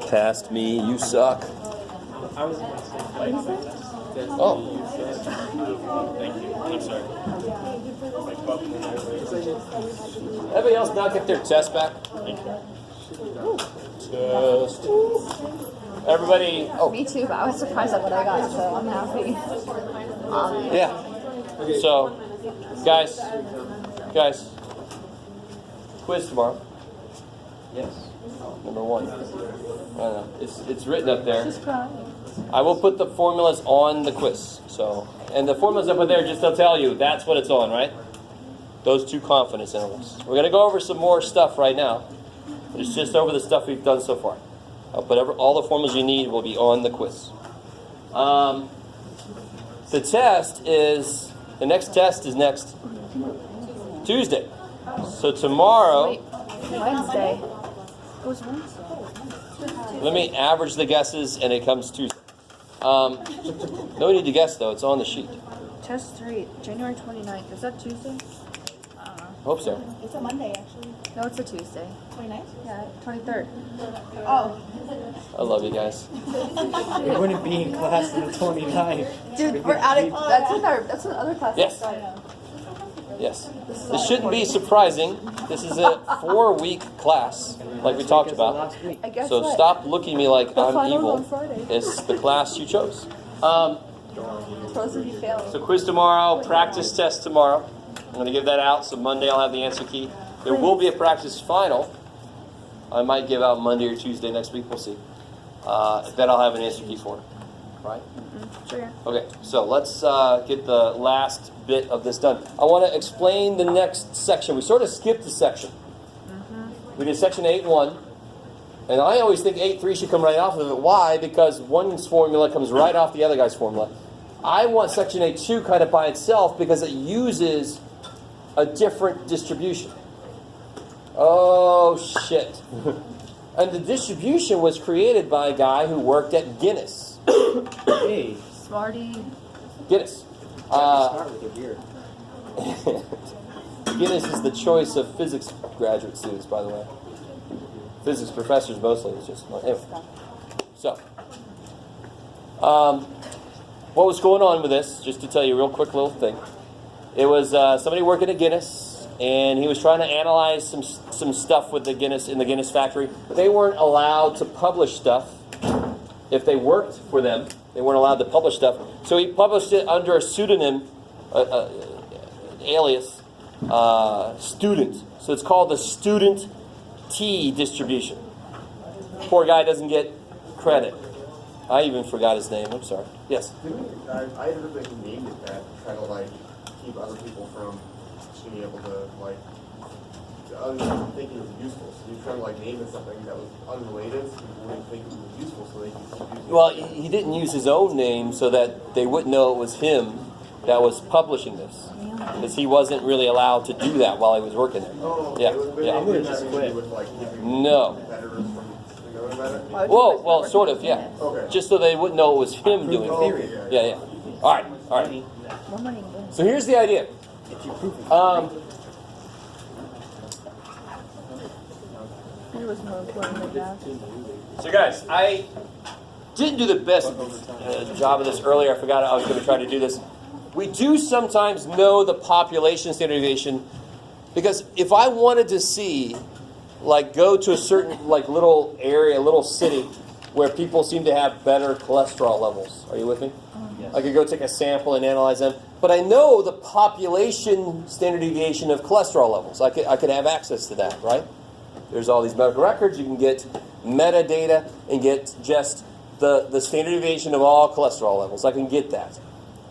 Past me, you suck. I was going to say, like, Oh. thank you. I'm sorry. Everybody else not get their test back? Test. Everybody. Oh. Me too, but I was surprised at what I got, so I'm happy. Yeah. So, guys, quiz tomorrow. Yes. Number 1. I don't know. It's written up there. Just crying. I will put the formulas on the quiz. So, and the formulas up there, just they'll tell you that's what it's on, right? Those 2 confidence intervals. We're going to go over some more stuff right now. It's just over the stuff we've done so far. But all the formulas you need will be on the quiz. The next test is next Tuesday. So tomorrow, Wait, Wednesday. It was Wednesday. let me average the guesses, and it comes Tuesday. No need to guess, though. It's on the sheet. Test 3, January 29th. Is that Tuesday? I don't know. Hope so. It's a Monday, actually. No, it's a Tuesday. 29th? Yeah, 23rd. Oh. I love you guys. We wouldn't be in class on the 29th. Dude, we're out of. That's another class. Yes. Yes. This shouldn't be surprising. This is a 4-week class, like we talked about. I guess So what? stop looking at me like The I'm finals evil. on Friday. It's the class you chose. Supposed to be failing. So quiz tomorrow, practice test tomorrow. I'm going to give that out, so Monday I'll have the answer key. There will be a practice final. I might give out Monday or Tuesday next week. We'll see. Then I'll have an answer key for it. Right? Sure. Okay, so let's get the last bit of this done. I want to explain the next section. We sort of skipped a section. We did section 8.1, and I always think 8.3 should come right off of it. Why? Because one's formula comes right off the other guy's formula. I want section 8.2 kind of by itself because it uses a different distribution. Oh, shit. And the distribution was created by a guy who worked at Guinness. Hey, Smarty. Guinness. start with your beer. Guinness is the choice of physics graduate students, by the way. Physics professors mostly. It's just anyway. So, what was going on with this? Just to tell you a real quick little thing. It was somebody working at Guinness, and he was trying to analyze some stuff with the Guinness in the Guinness factory. They weren't allowed to publish stuff. If they worked for them, they weren't allowed to publish stuff. So he published it under a pseudonym, alias, student. So it's called the student T distribution. Poor guy doesn't get credit. I even forgot his name. I'm sorry. Yes? I heard that he named it that to try to, like, keep other people from being able to, like, think it was useful. So you try to, like, name it something that was unrelated so people wouldn't think it was useful so they could keep using it. Well, he didn't use his own name so that they wouldn't know it was him that was publishing this. Because he wasn't really allowed to do that while he was working there. Oh, okay. Yeah, But yeah. it didn't have anything to do with, like, keeping No. competitors from knowing about it? Well, sort of, yeah. Okay. Just so they wouldn't know it was him doing Oh, it. okay, Yeah. All right. More money in Guinness. So here's the idea. If you prove it. It was more important than that. So guys, I didn't do the best job of this earlier. I forgot I was going to try to do this. We do sometimes know the population standard deviation because if I wanted to see, like, go to a certain, like, little area, little city where people seem to have better cholesterol levels. Are you with me? Yes. I could go take a sample and analyze them. But I know the population standard deviation of cholesterol levels. I could have access to that, right? There's all these medical records. You can get metadata and get just the standard deviation of all cholesterol levels. I can get that.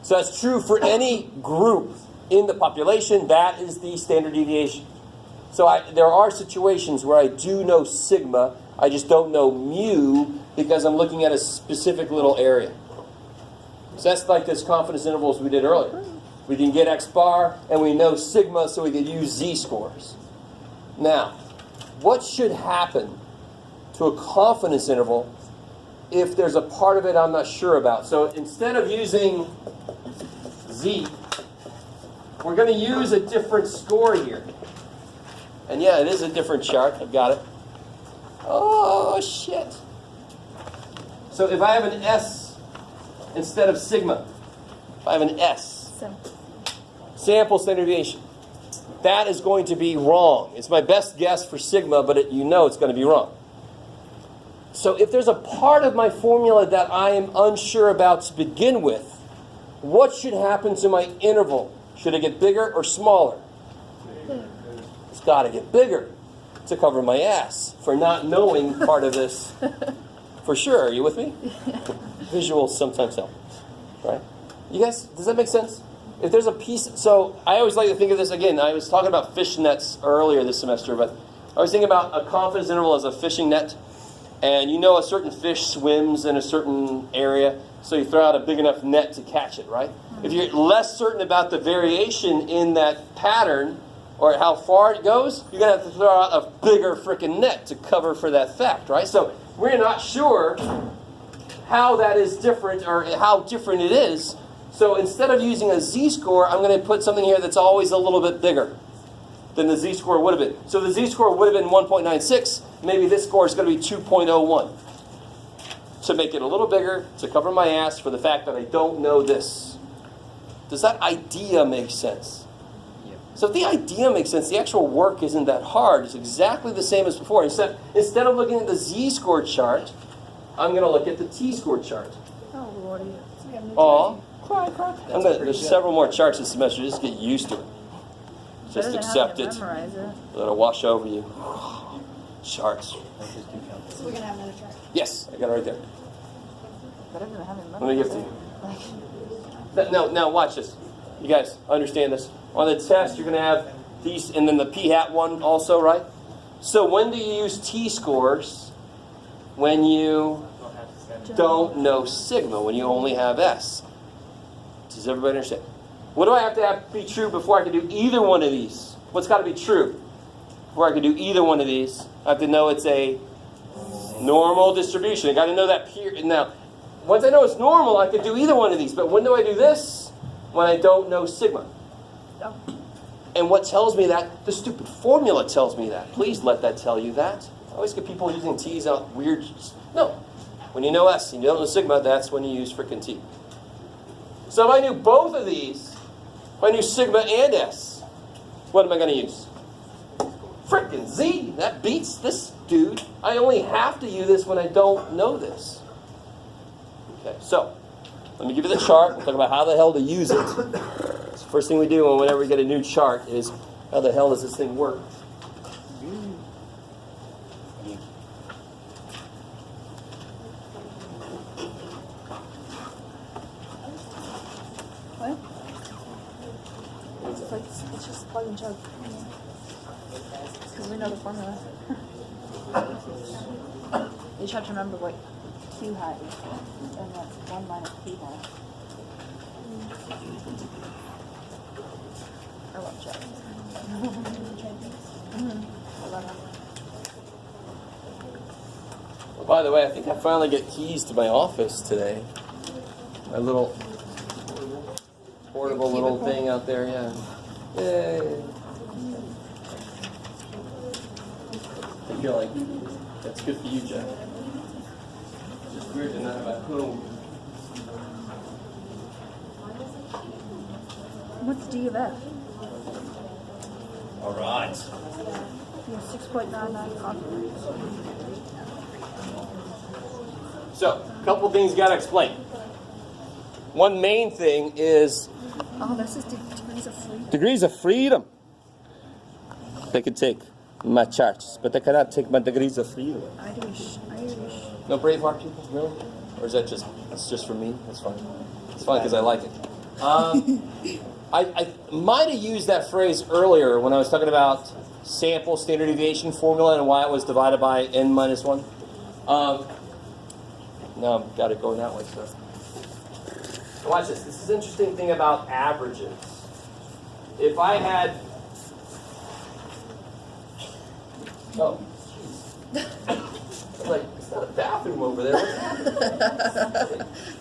So that's true for any group in the population. That is the standard deviation. So there are situations where I do know sigma. I just don't know mu because I'm looking at a specific little area. So that's like this confidence intervals we did earlier. We can get X bar and we know sigma so we could use Z scores. Now, what should happen to a confidence interval if there's a part of it I'm not sure about? So instead of using Z, we're going to use a different score here. And yeah, it is a different chart. I've got it. Oh, shit. So if I have an S instead of sigma, if I have an S, sample standard deviation, that is going to be wrong. It's my best guess for sigma, but it's going to be wrong. So if there's a part of my formula that I am unsure about to begin with, what should happen to my interval? Should it get bigger or smaller? It's got to get bigger to cover my ass for not knowing part of this for sure. Are you with me? Visuals sometimes help, right? You guys, does that make sense? If there's a piece, so I always like to think of this, again, I was talking about fish nets earlier this semester, but I was thinking about a confidence interval as a fishing net, and you know a certain fish swims in a certain area, so you throw out a big enough net to catch it, right? If you're less certain about the variation in that pattern, or how far it goes, you're going to have to throw out a bigger freaking net to cover for that fact, right? So we're not sure how that is different, or how different it is. So instead of using a z-score, I'm going to put something here that's always a little bit bigger than the z-score would have been. So the z-score would have been 1.96. Maybe this score is going to be 2.01. To make it a little bigger, to cover my ass for the fact that I don't know this. Does that idea make sense? So if the idea makes sense, the actual work isn't that hard. It's exactly the same as before. Instead of looking at the z-score chart, I'm going to look at the t-score chart. Oh, Lordy. Oh, there's several more charts this semester. Just get used to it. Just accept it. Let it wash over you. Charts. So we're gonna have another chart. Yes, I got it right there. Better than having Let me give it to you. Now watch this. You guys understand this? On the test, you're going to have these, and then the p-hat one also, right? So when do you use t-scores? When you don't know sigma, when you only have s. Does everybody understand? What do I have to be true before I can do either one of these? What's got to be true before I can do either one of these? I have to know it's a normal distribution. I got to know that period. Now, once I know it's normal, I could do either one of these. But when do I do this? When I don't know sigma. And what tells me that? The stupid formula tells me that. Please let that tell you that. I always get people using t's out weird. No. When you know s and you don't know sigma, that's when you use frickin' t. So if I knew both of these, if I knew sigma and s, what am I going to use? Frickin' z. That beats this dude. I only have to use this when I don't know this. Okay, so let me give you the chart. We'll talk about how the hell to use it. It's the first thing we do whenever we get a new chart is how the hell does this thing work? What? It's just plug and chug. Because we know the formula. You just have to remember what Q hat is, and that's 1 minus P hat. I love chug. I love it. By the way, I think I finally get keys to my office today. My little portable little thing out there, yeah. Yay. I feel like that's good for you, Jeff. It's just weird to not have a home. What's D of F? All right. You have 6.99 confidence. So, a couple things got to explain. One main thing is Oh, this is degrees of freedom. degrees of freedom. They could take my charts, but they cannot take my degrees of freedom. Irish. No Braveheart people, really? Or is that it's just for me? That's fine. It's fine because I like it. I might have used that phrase earlier when I was talking about sample standard deviation formula and why it was divided by n minus 1. Now I've got it going that way, so. Watch this. This is an interesting thing about averages. If I had... Oh, jeez. Like, it's not a bathroom over there.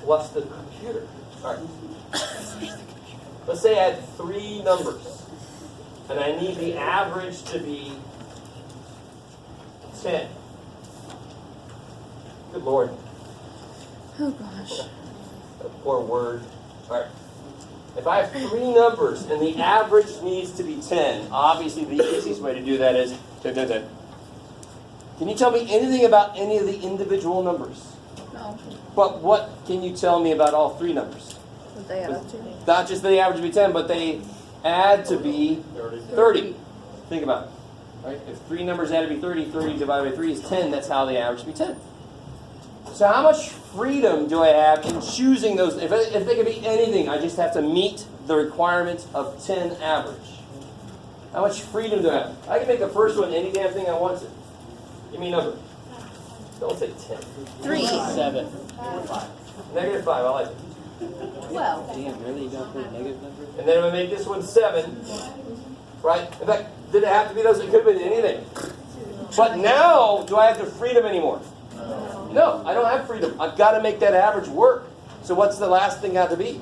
What's the computer? All right. Let's say I had 3 numbers, and I need the average to be 10. Good Lord. Oh gosh. A poor word. All right. If I have three numbers and the average needs to be 10, obviously the easiest way to do that is 10, 10, 10. Can you tell me anything about any of the individual numbers? No. But what can you tell me about all three numbers? What they add up to? Not just that they average to be 10, but they add to be 30. Think about it. Right? If three numbers add to be 30, 30 divided by 3 is 10, that's how they average to be 10. So how much freedom do I have in choosing those? If they could be anything, I just have to meet the requirement of 10 average. How much freedom do I have? I can make the first one any damn thing I want to. Give me a number. Don't say 10. 3. 7. Negative 5, I like it. 12. Damn, really? You don't put a negative number? And then we make this one 7. Right? In fact, did it have to be those? It could have been anything. But now, do I have the freedom anymore? No, I don't have freedom. I've got to make that average work. So what's the last thing got to be?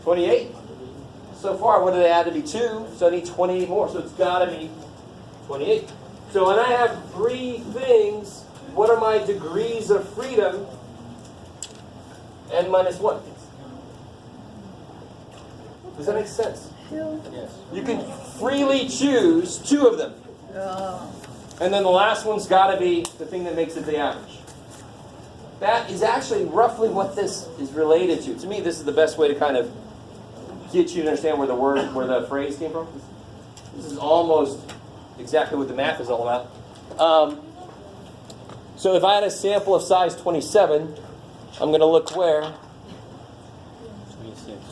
28. So far, what did I add to be 2? So I need 28 more. So it's got to be 28. So when I have three things, what are my degrees of freedom? N minus 1. Does that make sense? Yes. You can freely choose 2 of them. Oh. And then the last one's got to be the thing that makes it the average. That is actually roughly what this is related to. To me, this is the best way to kind of get you to understand where the phrase came from. This is almost exactly what the math is all about. So if I had a sample of size 27, I'm going to look where?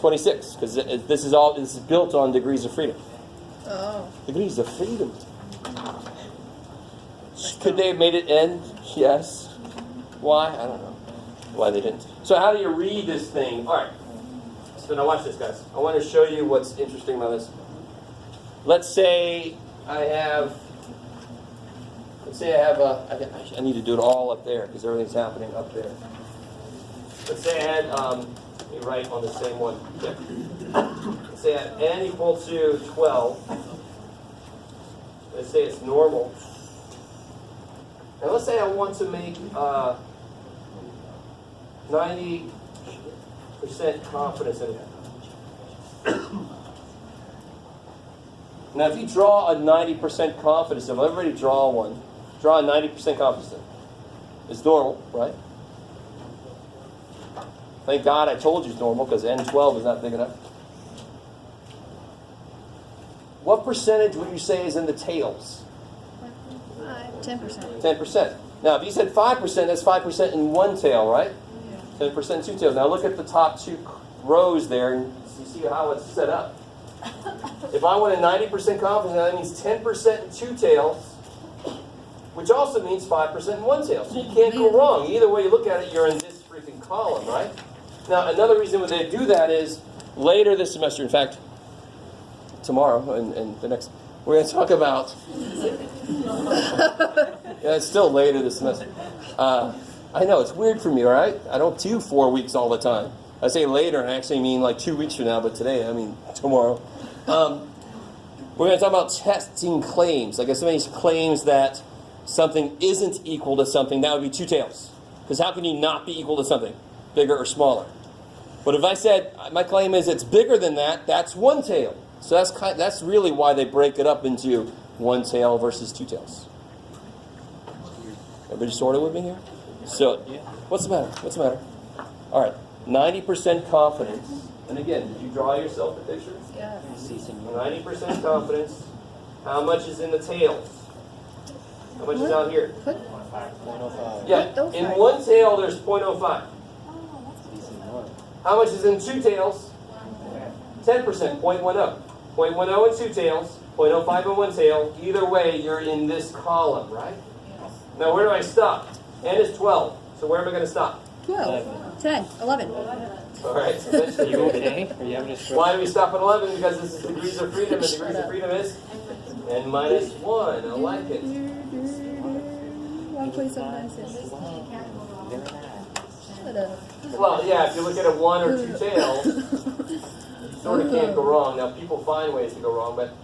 26, because this is built on degrees of freedom. Oh. Degrees of freedom. Could they have made it N? Yes. Why? I don't know. Why they didn't. So how do you read this thing? All right. So now watch this, guys. I want to show you what's interesting about this. Let's say I have I need to do it all up there because everything's happening up there. Let's say I had, let me write on the same one. Yeah. Let's say I had N equal to 12. Let's say it's normal. And let's say I want to make 90% confidence interval. Now, if you draw a 90% confidence interval, everybody draw one. Draw a 90% confidence interval. It's normal, right? Thank God I told you it's normal because N12 is not big enough. What percentage would you say is in the tails? 10%. 10%. Now, if you said 5%, that's 5% in one tail, right? 10% in two tails. Now, look at the top 2 rows there, and you see how it's set up. If I want a 90% confidence, that means 10% in 2 tails, which also means 5% in 1 tail. So you can't go wrong. Either way you look at it, you're in this freaking column, right? Now, another reason why they do that is later this semester, in fact, tomorrow and the next, we're going to talk about, yeah, it's still later this semester. I know, it's weird for me, all right? I don't do 4 weeks all the time. I say later, and I actually mean like 2 weeks from now, but today, I mean tomorrow. We're going to talk about testing claims. Like if somebody claims that something isn't equal to something, that would be 2 tails. Because how can you not be equal to something, bigger or smaller? But if I said, my claim is it's bigger than that, that's 1 tail. So that's really why they break it up into 1 tail versus 2 tails. Everybody sort of with me here? So, what's the matter? What's the matter? All right, 90% confidence. And again, did you draw yourself the picture? Yeah. 90% confidence. How much is in the tails? How much is out here? 105. Yeah, in 1 tail there's 0.05. How much is in 2 tails? 10%, 0.10. 0.10 in 2 tails, 0.05 in 1 tail. Either way, you're in this column, right? Now, where do I stop? N is 12. So where am I going to stop? 12. 10. 11. All right. So that's Are you okay? Are you having a stroke? why do we stop at 11? Because this is degrees of freedom, and degrees of freedom is N minus 1. I like it. 1.796. Shut up. Well, yeah, if you look at a 1 or 2 tails, you sort of can't go wrong. Now, people find ways to go wrong, but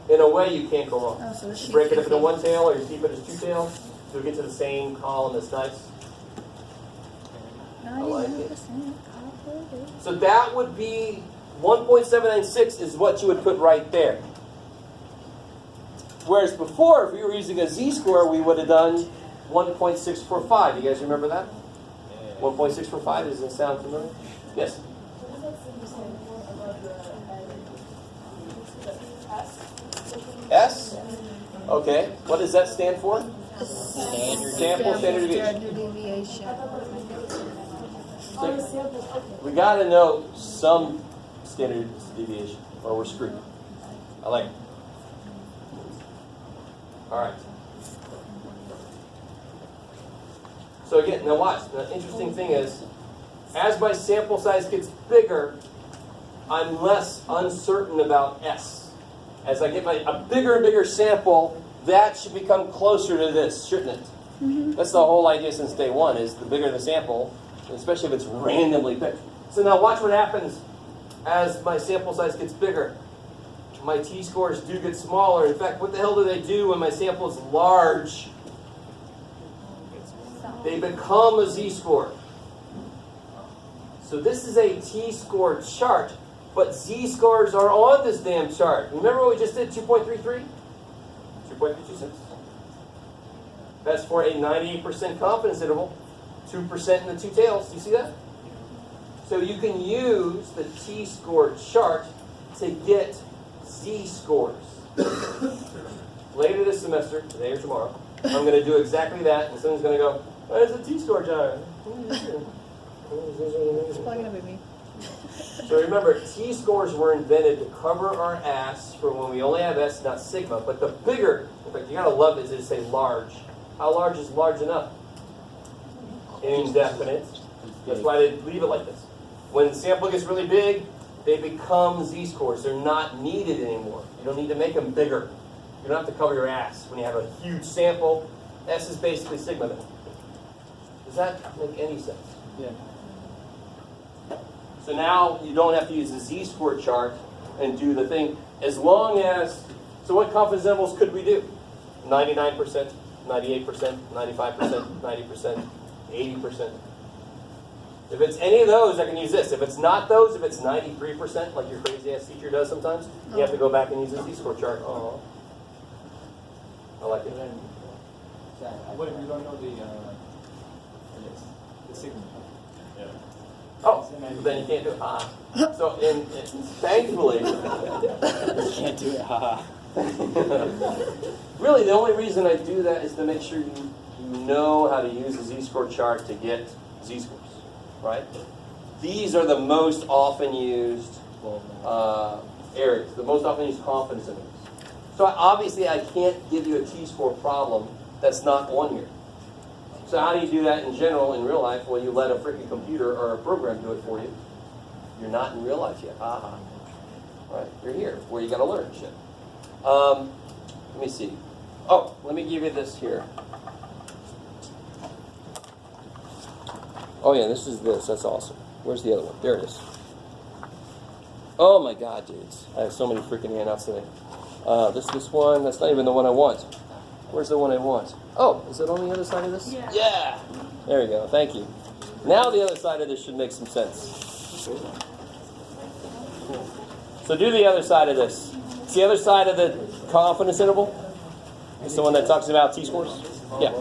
in a way, you can't go wrong. Oh, so You break it up into 1 tail, or you keep it as 2 tails, you'll get to the same column as nice. like it. 99% copper. So that would be 1.796 is what you would put right there. Whereas before, if we were using a z-score, we would have done 1.645. You guys remember that? 1.645, does it sound familiar? Yes? S? Okay. What does that stand for? Sample standard deviation. We got to know some standard deviation, or we're screwed. I like it. All right. So again, now watch. The interesting thing is, as my sample size gets bigger, I'm less uncertain about S. As I get a bigger and bigger sample, that should become closer to this, shouldn't it? That's the whole idea since day one, is the bigger the sample, especially if it's randomly picked. So now watch what happens as my sample size gets bigger. My t-scores do get smaller. In fact, what the hell do they do when my sample is large? They become a z-score. So this is a t-score chart, but z-scores are on this damn chart. Remember what we just did, 2.33? 2.326. That's for a 98% confidence interval, 2% in the two tails. Do you see that? So you can use the t-score chart to get z-scores. Later this semester, today or tomorrow, I'm going to do exactly that, and someone's going to go, "Where's the t-score chart?" Just plug it up with me. So remember, t-scores were invented to cover our ass for when we only have S, not sigma. But the bigger, in fact, you gotta love it, is to say large. How large is large enough? Indefinite. That's why they leave it like this. When the sample gets really big, they become z-scores. They're not needed anymore. You don't need to make them bigger. You don't have to cover your ass when you have a huge sample. S is basically sigma then. Does that make any sense? Yeah. So now you don't have to use the z-score chart and do the thing as long as, so what confidence intervals could we do? 99%, 98%, 95%, 90%, 80%. If it's any of those, I can use this. If it's not those, if it's 93%, like your crazy ass teacher does sometimes, you have to go back and use the z-score chart. Oh, I like it. What if you don't know the signal? Oh, then you can't do it. So, thankfully, Can't do it, haha. really, the only reason I do that is to make sure you know how to use the z-score chart to get z-scores, right? These are the most often used areas, the most often used confidence intervals. So obviously, I can't give you a t-score problem that's not on here. So how do you do that in general in real life? Well, you let a freaking computer or a program do it for you. You're not in real life yet. Aha. Right, you're here where you got to learn shit. Let me see. Oh, let me give you this here. Oh yeah, this is this. That's awesome. Where's the other one? There it is. Oh my God, dudes! I have so many freaking handouts today. This one. That's not even the one I want. Where's the one I want? Oh, is it on the other side of this? Yeah. There we go. Thank you. Now the other side of this should make some sense. So do the other side of this. It's the other side of the confidence interval. It's the one that talks about t-scores. Yeah.